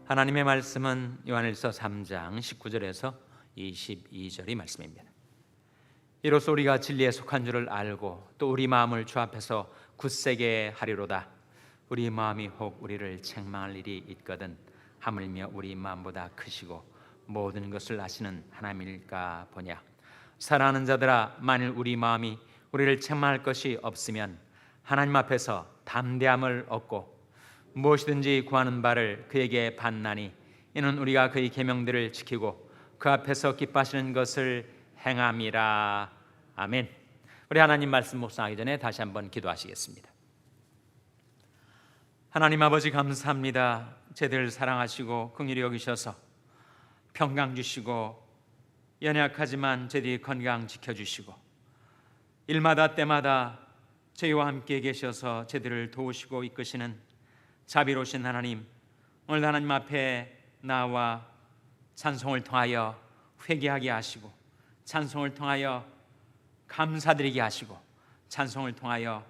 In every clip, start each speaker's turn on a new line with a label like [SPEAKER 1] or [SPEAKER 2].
[SPEAKER 1] 하나님의 말씀은 요한일서 3장 19절에서 22절의 말씀입니다. 이로써 우리가 진리에 속한 줄을 알고 또 우리 마음을 주 앞에서 굳세게 하리로다. 우리 마음이 혹 우리를 책망할 일이 있거든 하물며 우리 마음보다 크시고 모든 것을 아시는 하나님일까 보냐. 사랑하는 자들아, 만일 우리 마음이 우리를 책망할 것이 없으면 하나님 앞에서 담대함을 얻고 무엇이든지 구하는 바를 그에게 받나니 이는 우리가 그의 계명들을 지키고 그 앞에서 기뻐하시는 것을 행함이라. 아멘. 우리 하나님 말씀 묵상하기 전에 다시 한번 기도하시겠습니다. 하나님 아버지, 감사합니다. 저희들 사랑하시고 긍휼히 여기셔서 평강 주시고 연약하지만 저희들이 건강 지켜주시고 일마다 때마다 저희와 함께 계셔서 저희들을 도우시고 이끄시는 자비로우신 하나님, 오늘 하나님 앞에 나와 찬송을 통하여 회개하게 하시고 찬송을 통하여 감사드리게 하시고 찬송을 통하여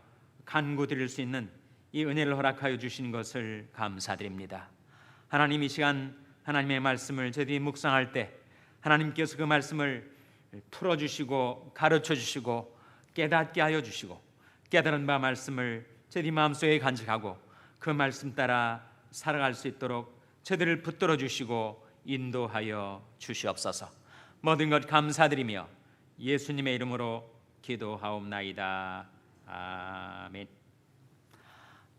[SPEAKER 1] 간구드릴 수 있는 이 은혜를 허락하여 주신 것을 감사드립니다. 하나님, 이 시간 하나님의 말씀을 저희들이 묵상할 때 하나님께서 그 말씀을 풀어주시고 가르쳐주시고 깨닫게 하여 주시고 깨달은 바 말씀을 저희들이 마음속에 간직하고 그 말씀 따라 살아갈 수 있도록 저희들을 붙들어 주시고 인도하여 주시옵소서. 모든 것 감사드리며 예수님의 이름으로 기도하옵나이다. 아멘.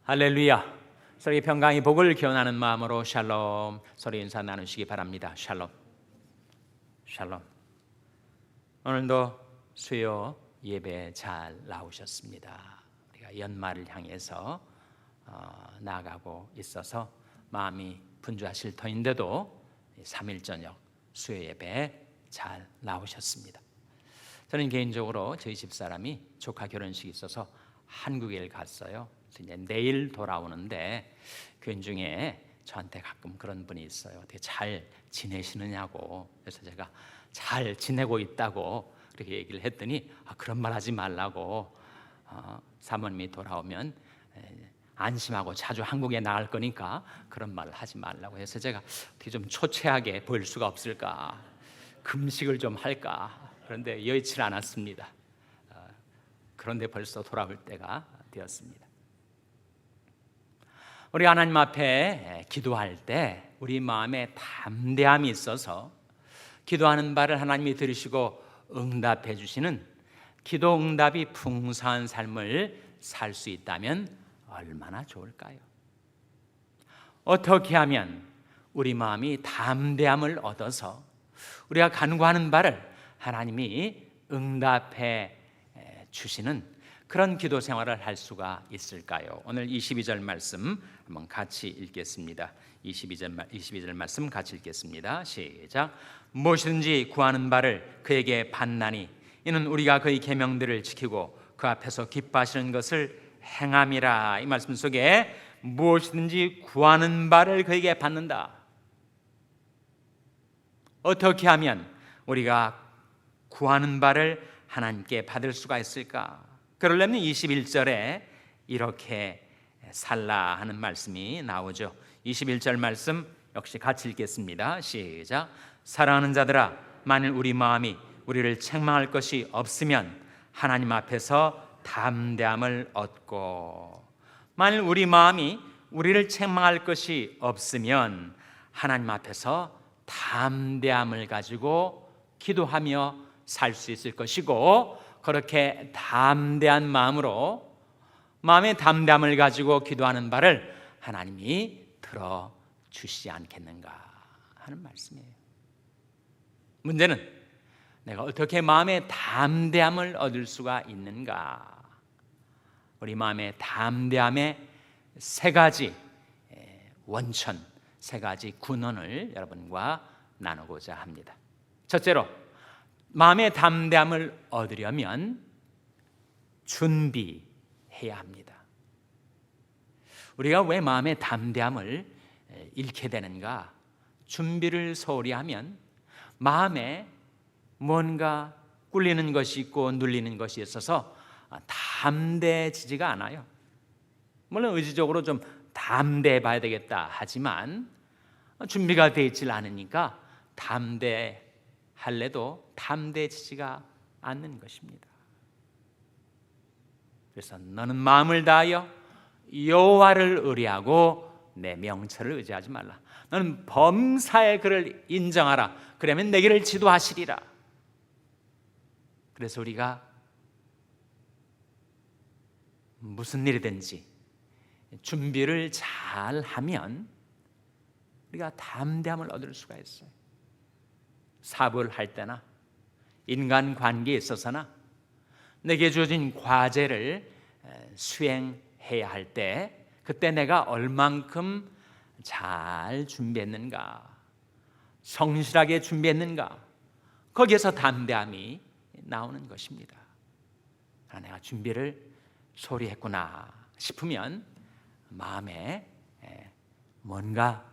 [SPEAKER 1] 할렐루야. 서로의 평강의 복을 기원하는 마음으로 샬롬 서로 인사 나누시기 바랍니다. 샬롬. 샬롬. 오늘도 수요 예배 잘 나오셨습니다. 우리가 연말을 향해서 나아가고 있어서 마음이 분주하실 터인데도 3일 저녁 수요 예배 잘 나오셨습니다. 저는 개인적으로 저희 집사람이 조카 결혼식이 있어서 한국에 갔어요. 이제 내일 돌아오는데 교인 중에 저한테 가끔 그런 분이 있어요. 어떻게 잘 지내시느냐고. 그래서 제가 잘 지내고 있다고 그렇게 얘기를 했더니 그런 말 하지 말라고. 사모님이 돌아오면 안심하고 자주 한국에 나갈 거니까 그런 말을 하지 말라고 해서 제가 어떻게 좀 초췌하게 보일 수가 없을까, 금식을 좀 할까. 그런데 여의치 않았습니다. 그런데 벌써 돌아올 때가 되었습니다. 우리 하나님 앞에 기도할 때 우리 마음에 담대함이 있어서 기도하는 바를 하나님이 들으시고 응답해 주시는 기도 응답이 풍성한 삶을 살 수 있다면 얼마나 좋을까요? 어떻게 하면 우리 마음이 담대함을 얻어서 우리가 간구하는 바를 하나님이 응답해 주시는 그런 기도 생활을 할 수가 있을까요? 오늘 22절 말씀 한번 같이 읽겠습니다. 22절 말씀 같이 읽겠습니다. 시작. 무엇이든지 구하는 바를 그에게 받나니 이는 우리가 그의 계명들을 지키고 그 앞에서 기뻐하시는 것을 행함이라. 이 말씀 속에 무엇이든지 구하는 바를 그에게 받는다. 어떻게 하면 우리가 구하는 바를 하나님께 받을 수가 있을까? 그러려면 21절에 이렇게 살라 하는 말씀이 나오죠. 21절 말씀 역시 같이 읽겠습니다. 시작. 사랑하는 자들아, 만일 우리 마음이 우리를 책망할 것이 없으면 하나님 앞에서 담대함을 얻고. 만일 우리 마음이 우리를 책망할 것이 없으면 하나님 앞에서 담대함을 가지고 기도하며 살 수 있을 것이고, 그렇게 담대한 마음으로 마음의 담대함을 가지고 기도하는 바를 하나님이 들어주시지 않겠는가 하는 말씀이에요. 문제는 내가 어떻게 마음의 담대함을 얻을 수가 있는가? 우리 마음의 담대함의 세 가지 원천, 세 가지 군원을 여러분과 나누고자 합니다. 첫째로, 마음의 담대함을 얻으려면 준비해야 합니다. 우리가 왜 마음의 담대함을 잃게 되는가? 준비를 소홀히 하면 마음에 뭔가 꿀리는 것이 있고 눌리는 것이 있어서 담대해지지가 않아요. 물론 의지적으로 좀 담대해 봐야 되겠다 하지만 준비가 되어 있질 않으니까 담대할래도 담대해지지가 않는 것입니다. 그래서 너는 마음을 다하여 여호와를 의뢰하고 내 명철을 의지하지 말라. 너는 범사의 그를 인정하라. 그러면 내 길을 지도하시리라. 그래서 우리가 무슨 일이든지 준비를 잘 하면 우리가 담대함을 얻을 수가 있어요. 사업을 할 때나 인간관계에 있어서나 내게 주어진 과제를 수행해야 할 때 그때 내가 얼만큼 잘 준비했는가, 성실하게 준비했는가, 거기에서 담대함이 나오는 것입니다. 내가 준비를 소홀히 했구나 싶으면 마음에 뭔가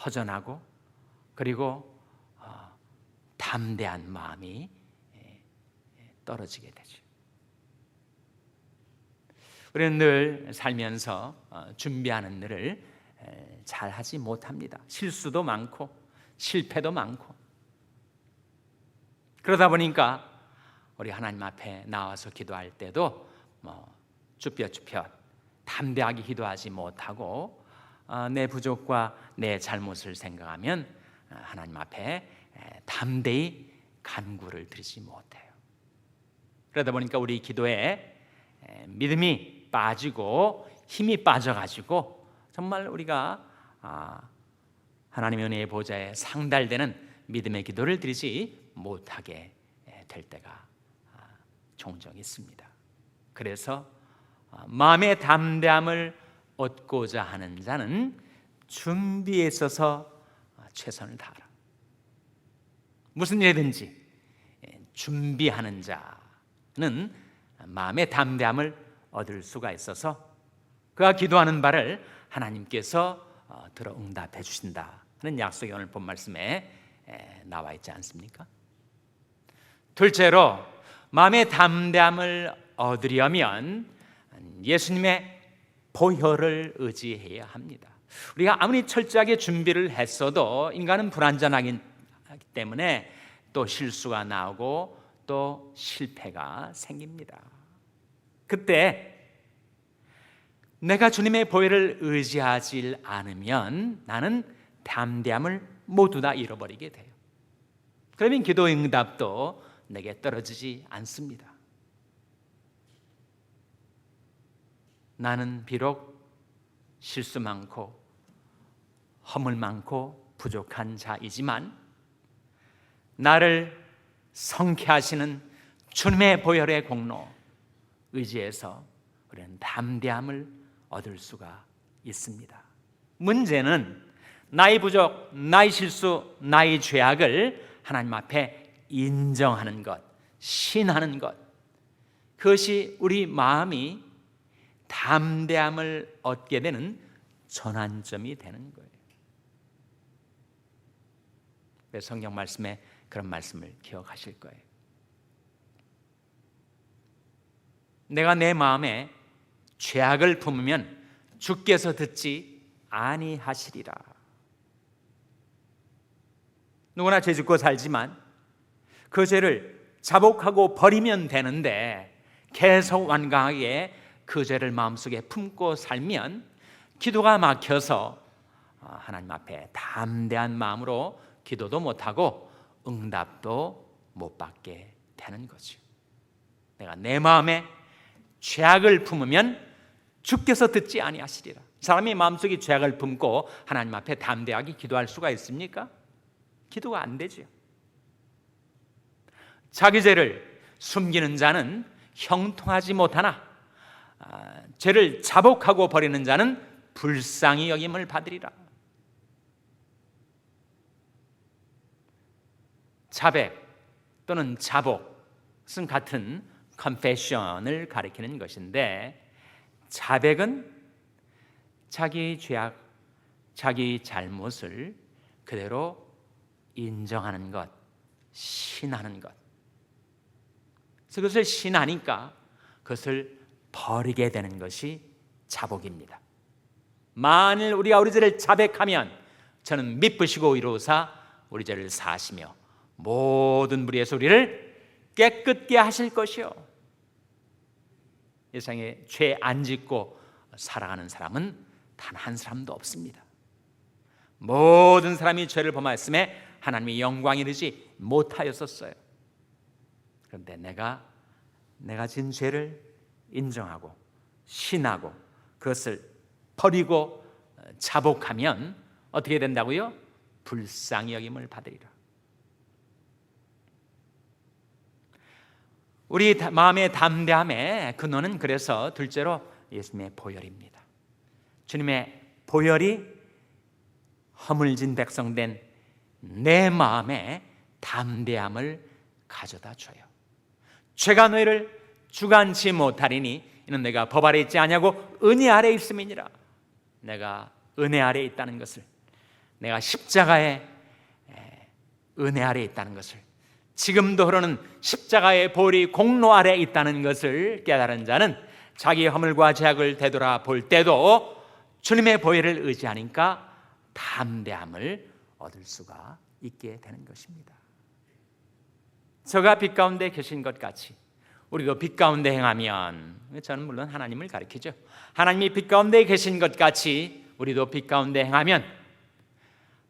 [SPEAKER 1] 허전하고 그리고 담대한 마음이 떨어지게 되죠. 우리는 늘 살면서 준비하는 일을 잘 하지 못합니다. 실수도 많고 실패도 많고. 그러다 보니까 우리 하나님 앞에 나와서 기도할 때도 쭈뼛쭈뼛 담대하게 기도하지 못하고 내 부족과 내 잘못을 생각하면 하나님 앞에 담대히 간구를 드리지 못해요. 그러다 보니까 우리 기도에 믿음이 빠지고 힘이 빠져가지고 정말 우리가 하나님의 은혜의 보좌에 상달되는 믿음의 기도를 드리지 못하게 될 때가 종종 있습니다. 그래서 마음의 담대함을 얻고자 하는 자는 준비에 있어서 최선을 다하라. 무슨 일이든지 준비하는 자는 마음의 담대함을 얻을 수가 있어서 그가 기도하는 바를 하나님께서 들어 응답해 주신다는 약속이 오늘 본 말씀에 나와 있지 않습니까? 둘째로 마음의 담대함을 얻으려면 예수님의 보혈을 의지해야 합니다. 우리가 아무리 철저하게 준비를 했어도 인간은 불완전하기 때문에 또 실수가 나오고 또 실패가 생깁니다. 그때 내가 주님의 보혈을 의지하지 않으면 나는 담대함을 모두 다 잃어버리게 돼요. 그러면 기도 응답도 내게 떨어지지 않습니다. 나는 비록 실수 많고 허물 많고 부족한 자이지만 나를 성케하시는 주님의 보혈의 공로 의지해서 우리는 담대함을 얻을 수가 있습니다. 문제는 나의 부족, 나의 실수, 나의 죄악을 하나님 앞에 인정하는 것, 신하는 것, 그것이 우리 마음이 담대함을 얻게 되는 전환점이 되는 거예요. 성경 말씀에 그런 말씀을 기억하실 거예요. 내가 내 마음에 죄악을 품으면 주께서 듣지 아니하시리라. 누구나 죄 짓고 살지만 그 죄를 자복하고 버리면 되는데 계속 완강하게 그 죄를 마음속에 품고 살면 기도가 막혀서 하나님 앞에 담대한 마음으로 기도도 못하고 응답도 못 받게 되는 거죠. 내가 내 마음에 죄악을 품으면 주께서 듣지 아니하시리라. 사람이 마음속에 죄악을 품고 하나님 앞에 담대하게 기도할 수가 있습니까? 기도가 안 되죠. 자기 죄를 숨기는 자는 형통하지 못하나 죄를 자복하고 버리는 자는 불쌍히 여김을 받으리라. 자백 또는 자복은 같은 confession을 가리키는 것인데, 자백은 자기 죄악, 자기 잘못을 그대로 인정하는 것, 신하는 것. 그래서 그것을 신하니까 그것을 버리게 되는 것이 자복입니다. 만일 우리가 우리 죄를 자백하면 저는 미쁘시고 의로우사 우리 죄를 사하시며 모든 무리의 소리를 깨끗게 하실 것이요. 이 세상에 죄 안 짓고 살아가는 사람은 단 한 사람도 없습니다. 모든 사람이 죄를 범하였음에 하나님이 영광 이르지 못하였었어요. 그런데 내가 진 죄를 인정하고 신하고 그것을 버리고 자복하면 어떻게 된다고요? 불쌍히 여김을 받으리라. 우리 마음의 담대함의 근원은 그래서 둘째로 예수님의 보혈입니다. 주님의 보혈이 허물진 백성된 내 마음에 담대함을 가져다 줘요. 죄가 너희를 주관치 못하리니 이는 내가 법 아래 있지 아니하고 은혜 아래 있음이니라. 내가 은혜 아래 있다는 것을, 내가 십자가의 은혜 아래 있다는 것을, 지금도 흐르는 십자가의 보혈이 공로 아래 있다는 것을 깨달은 자는 자기 허물과 죄악을 되돌아볼 때도 주님의 보혈을 의지하니까 담대함을 얻을 수가 있게 되는 것입니다. 저가 빛 가운데 계신 것 같이 우리도 빛 가운데 행하면, 저는 물론 하나님을 가리키죠. 하나님이 빛 가운데 계신 것 같이 우리도 빛 가운데 행하면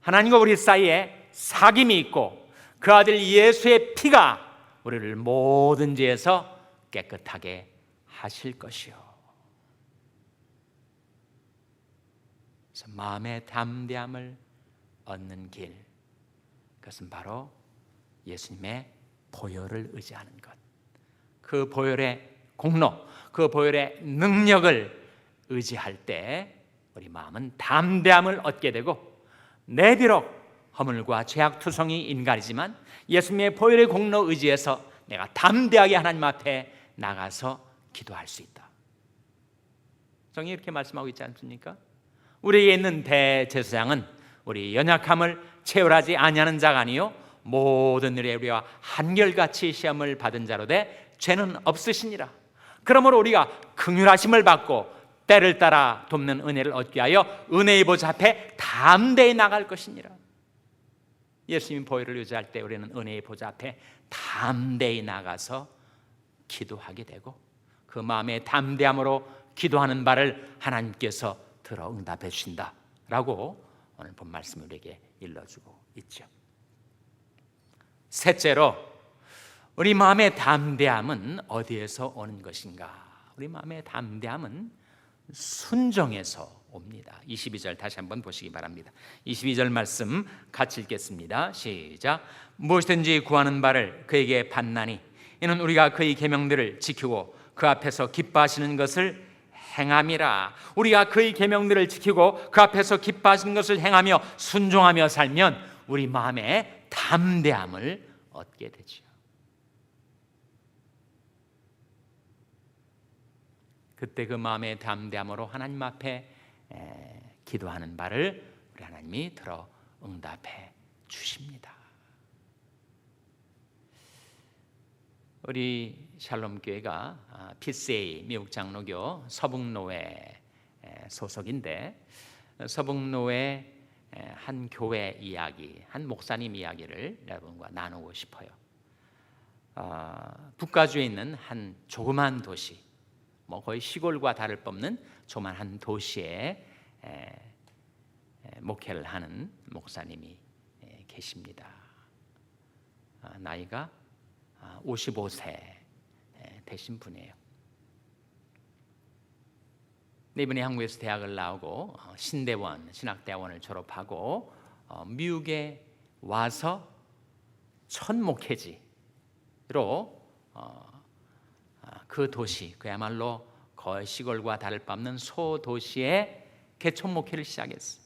[SPEAKER 1] 하나님과 우리 사이에 사귐이 있고 그 아들 예수의 피가 우리를 모든 죄에서 깨끗하게 하실 것이요. 그래서 마음의 담대함을 얻는 길, 그것은 바로 예수님의 보혈을 의지하는 것. 그 보혈의 공로, 그 보혈의 능력을 의지할 때 우리 마음은 담대함을 얻게 되고, 내 비록 허물과 죄악투성이 인간이지만 예수님의 보혈의 공로 의지해서 내가 담대하게 하나님 앞에 나가서 기도할 수 있다. 성경이 이렇게 말씀하고 있지 않습니까? 우리에게 있는 대제사장은 우리 연약함을 채울하지 아니하는 자가 아니요 모든 일에 우리와 한결같이 시험을 받은 자로 돼 죄는 없으시니라. 그러므로 우리가 긍휼하심을 받고 때를 따라 돕는 은혜를 얻게 하여 은혜의 보좌 앞에 담대히 나갈 것이니라. 예수님 보혈을 의지할 때 우리는 은혜의 보좌 앞에 담대히 나가서 기도하게 되고, 그 마음의 담대함으로 기도하는 바를 하나님께서 들어 응답해 주신다라고 오늘 본 말씀을 우리에게 일러주고 있죠. 셋째로, 우리 마음의 담대함은 어디에서 오는 것인가? 우리 마음의 담대함은 순종에서 옵니다. 22절 다시 한번 보시기 바랍니다. 22절 말씀 같이 읽겠습니다. 시작. 무엇이든지 구하는 바를 그에게 받나니 이는 우리가 그의 계명들을 지키고 그 앞에서 기뻐하시는 것을 행함이라. 우리가 그의 계명들을 지키고 그 앞에서 기뻐하시는 것을 행하며 순종하며 살면 우리 마음에 담대함을 얻게 되죠. 그때 그 마음의 담대함으로 하나님 앞에 기도하는 바를 우리 하나님이 들어 응답해 주십니다. 우리 샬롬교회가 PCA 미국 장로교 서북로회 소속인데, 서북로회 한 교회 이야기, 한 목사님 이야기를 여러분과 나누고 싶어요. 북가주에 있는 한 조그만 도시, 거의 시골과 다를 바 없는 조그만 한 도시에 목회를 하는 목사님이 계십니다. 나이가 55세 되신 분이에요. 이분이 한국에서 대학을 나오고 신대원, 신학대학원을 졸업하고 미국에 와서 첫 목회지로 그 도시, 그야말로 거의 시골과 다를 바 없는 소도시에 개척 목회를 시작했어요.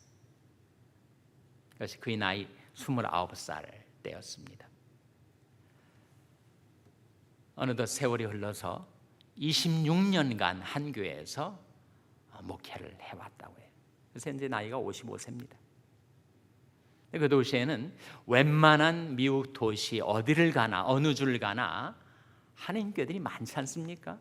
[SPEAKER 1] 그것이 그의 나이 29살 때였습니다. 어느덧 세월이 흘러서 26년간 한 교회에서 목회를 해왔다고 해요. 그래서 이제 나이가 55세입니다. 그 도시에는 웬만한 미국 도시 어디를 가나 어느 줄을 가나 한인교회들이 많지 않습니까?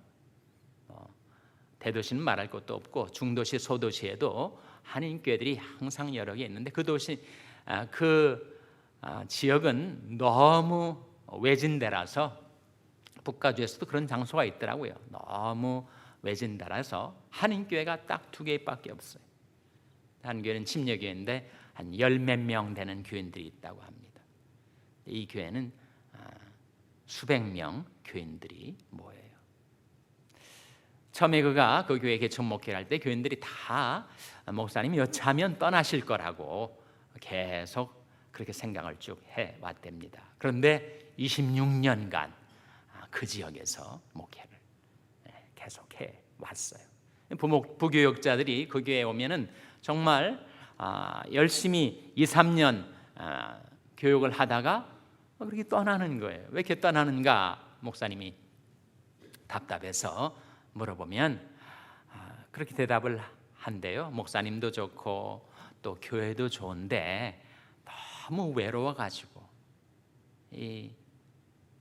[SPEAKER 1] 대도시는 말할 것도 없고 중도시, 소도시에도 한인교회들이 항상 여러 개 있는데 그 도시, 지역은 너무 외진데라서 북가주에서도 그런 장소가 있더라고요. 너무 외진데라서 한인교회가 딱 2개밖에 없어요. 한교회는 침례교회인데 한 10몇 명 되는 교인들이 있다고 합니다. 이 교회는 수백 명 교인들이 모여요. 처음에 그가 그 교회 개척 목회를 할 때 교인들이 다 목사님이 여차하면 떠나실 거라고 계속 그렇게 생각을 쭉 해왔답니다. 그런데 26년간 그 지역에서 목회를 계속해 왔어요. 부교역자들이 그 교회에 오면은 정말 열심히 2, 3년 교육을 하다가 그렇게 떠나는 거예요. 왜 이렇게 떠나는가? 목사님이 답답해서 물어보면 그렇게 대답을 한대요. 목사님도 좋고 또 교회도 좋은데 너무 외로워가지고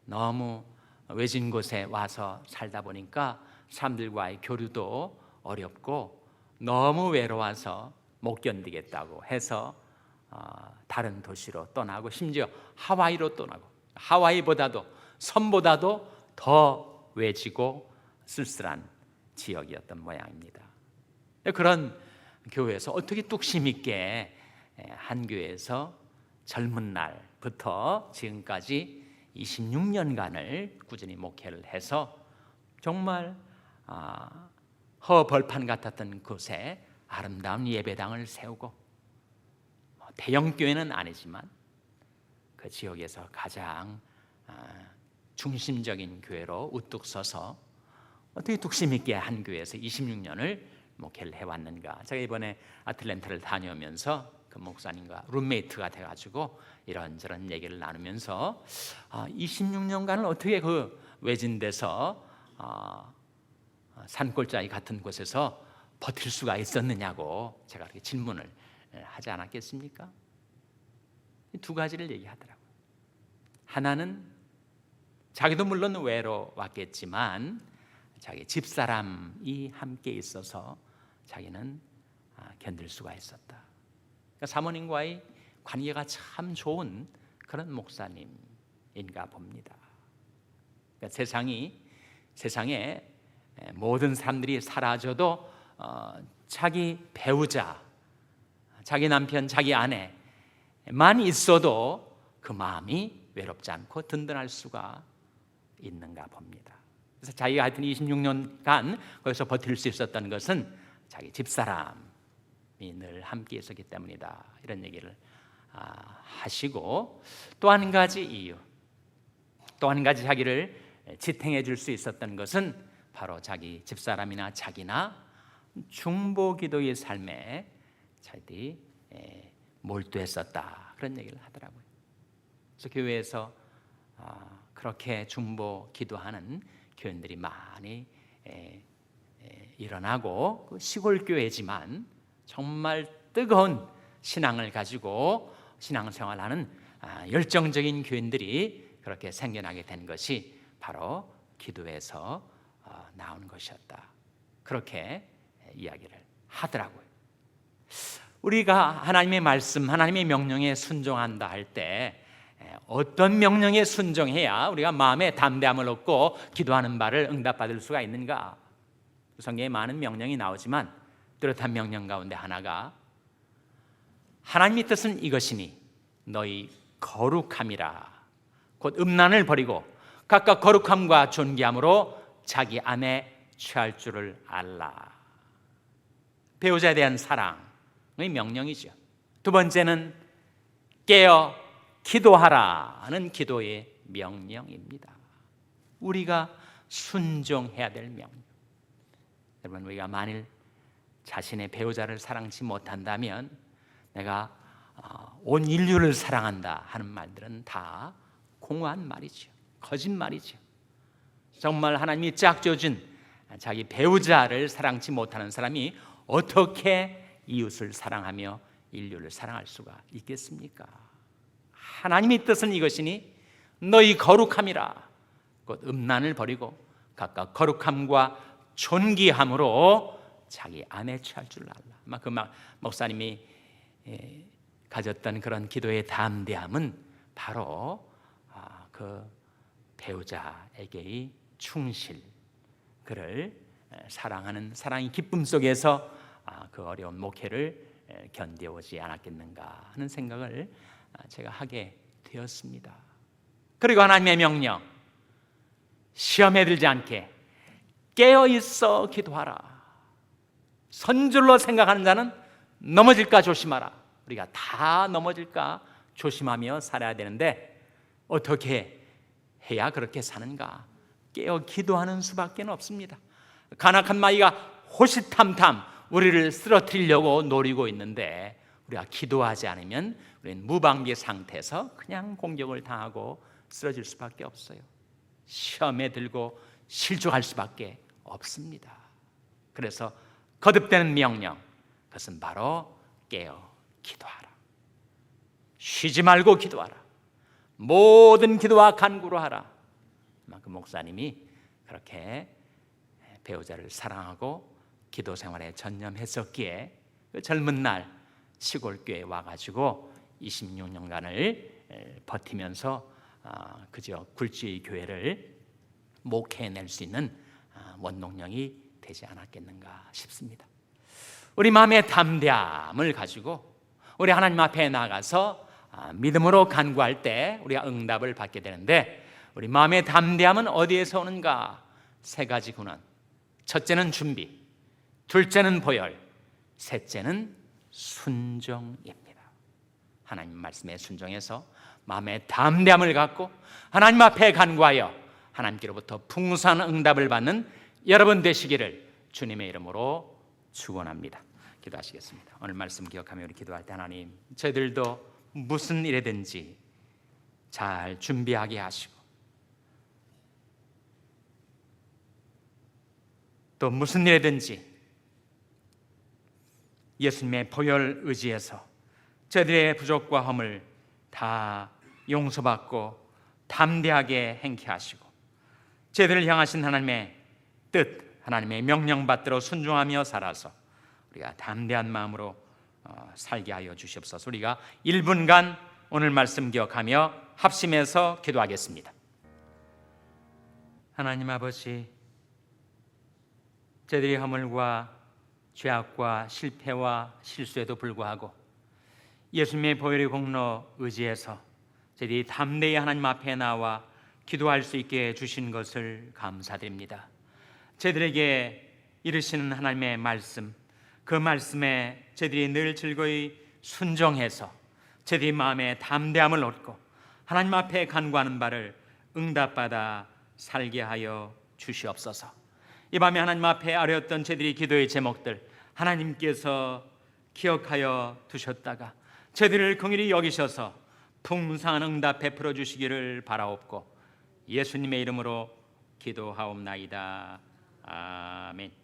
[SPEAKER 1] 너무 외진 곳에 와서 살다 보니까 사람들과의 교류도 어렵고 너무 외로워서 못 견디겠다고 해서 다른 도시로 떠나고 심지어 하와이로 떠나고 하와이보다도 섬보다도 더 외지고 쓸쓸한 지역이었던 모양입니다. 그런 교회에서 어떻게 뚝심 있게 한 교회에서 젊은 날부터 지금까지 26년간을 꾸준히 목회를 해서 정말 허벌판 같았던 곳에 아름다운 예배당을 세우고 대형 교회는 아니지만 그 지역에서 가장 중심적인 교회로 우뚝 서서 어떻게 뚝심 있게 한 교회에서 26년을 목회를 해왔는가. 제가 이번에 아틀랜타를 다녀오면서 그 목사님과 룸메이트가 돼가지고 이런저런 얘기를 나누면서 26년간을 어떻게 그 외진 데서 산골짜기 같은 곳에서 버틸 수가 있었느냐고 제가 그렇게 질문을 하지 않았겠습니까? 2가지를 얘기하더라고요. 하나는 자기도 물론 외로웠겠지만 자기 집사람이 함께 있어서 자기는 견딜 수가 있었다. 그러니까 사모님과의 관계가 참 좋은 그런 목사님인가 봅니다. 그러니까 세상에 모든 사람들이 사라져도 자기 배우자, 자기 남편, 자기 아내만 있어도 그 마음이 외롭지 않고 든든할 수가 있는가 봅니다. 그래서 자기가 하여튼 26년간 거기서 버틸 수 있었던 것은 자기 집사람이 늘 함께 있었기 때문이다. 이런 얘기를 하시고 또 한 가지 이유, 또 한 가지 자기를 지탱해 줄 수 있었던 것은 바로 자기 집사람이나 자기나 중보기도의 삶에 자기들이 몰두했었다. 그런 얘기를 하더라고요. 그래서 교회에서 그렇게 중보기도하는 교인들이 많이 일어나고 시골 교회지만 정말 뜨거운 신앙을 가지고 신앙생활하는 열정적인 교인들이 그렇게 생겨나게 된 것이 바로 기도에서 나온 것이었다. 그렇게 이야기를 하더라고요. 우리가 하나님의 말씀, 하나님의 명령에 순종한다 할 때 어떤 명령에 순종해야 우리가 마음에 담대함을 얻고 기도하는 바를 응답받을 수가 있는가? 성경에 많은 명령이 나오지만 뚜렷한 명령 가운데 하나가 하나님의 뜻은 이것이니 너희 거룩함이라. 곧 음란을 버리고 각각 거룩함과 존귀함으로 자기 안에 취할 줄을 알라. 배우자에 대한 사랑의 명령이죠. 두 번째는 깨어 기도하라는 기도의 명령입니다. 우리가 순종해야 될 명령. 여러분, 우리가 만일 자신의 배우자를 사랑치 못한다면 내가 온 인류를 사랑한다 하는 말들은 다 공허한 말이죠. 거짓말이죠. 정말 하나님이 짝져준 자기 배우자를 사랑치 못하는 사람이 어떻게 이웃을 사랑하며 인류를 사랑할 수가 있겠습니까? 하나님의 뜻은 이것이니 너희 거룩함이라. 곧 음란을 버리고 각각 거룩함과 존귀함으로 자기 아내 취할 줄 알라. 그 목사님이 가졌던 그런 기도의 담대함은 바로 그 배우자에게의 충실, 그를 사랑하는 사랑의 기쁨 속에서 그 어려운 목회를 견뎌오지 않았겠는가 하는 생각을 제가 하게 되었습니다. 그리고 하나님의 명령, 시험에 들지 않게 깨어있어 기도하라. 선줄로 생각하는 자는 넘어질까 조심하라. 우리가 다 넘어질까 조심하며 살아야 되는데 어떻게 해야 그렇게 사는가? 깨어 기도하는 수밖에 없습니다. 간악한 마귀가 호시탐탐 우리를 쓰러뜨리려고 노리고 있는데 우리가 기도하지 않으면 우리는 무방비 상태에서 그냥 공격을 당하고 쓰러질 수밖에 없어요. 시험에 들고 실족할 수밖에 없습니다. 그래서 거듭되는 명령, 그것은 바로 깨어 기도하라. 쉬지 말고 기도하라. 모든 기도와 간구로 하라. 그 목사님이 그렇게 배우자를 사랑하고 기도 생활에 전념했었기에 그 젊은 날 시골교회에 와가지고 26년간을 버티면서 그 지역 굴지의 교회를 목회해낼 수 있는 원동력이 되지 않았겠는가 싶습니다. 우리 마음의 담대함을 가지고 우리 하나님 앞에 나가서 믿음으로 간구할 때 우리가 응답을 받게 되는데, 우리 마음의 담대함은 어디에서 오는가? 세 가지 군원. 첫째는 준비, 둘째는 보혈, 셋째는 순종입니다. 하나님 말씀에 순종해서 마음의 담대함을 갖고 하나님 앞에 간구하여 하나님께로부터 풍성한 응답을 받는 여러분 되시기를 주님의 이름으로 축원합니다. 기도하시겠습니다. 오늘 말씀 기억하며 우리 기도할 때, 하나님, 저희들도 무슨 일이든지 잘 준비하게 하시고 또 무슨 일이든지 예수님의 보혈 의지해서 저희들의 부족과 허물 다 용서받고 담대하게 행케 하시고 저희들을 향하신 하나님의 뜻, 하나님의 명령 받들어 순종하며 살아서 우리가 담대한 마음으로 살게 하여 주시옵소서. 우리가 1분간 오늘 말씀 기억하며 합심해서 기도하겠습니다. 하나님 아버지, 저희들의 허물과 죄악과 실패와 실수에도 불구하고 예수님의 보혈의 공로 의지해서 저희들이 담대히 하나님 앞에 나와 기도할 수 있게 해주신 것을 감사드립니다. 저희들에게 이르시는 하나님의 말씀, 그 말씀에 저희들이 늘 즐거이 순종해서 저희들이 마음에 담대함을 얻고 하나님 앞에 간구하는 바를 응답받아 살게 하여 주시옵소서. 이 밤에 하나님 앞에 아뢰었던 저희들이 기도의 제목들 하나님께서 기억하여 두셨다가 저희들을 긍휼히 여기셔서 풍성한 응답 베풀어 주시기를 바라옵고 예수님의 이름으로 기도하옵나이다. 아멘.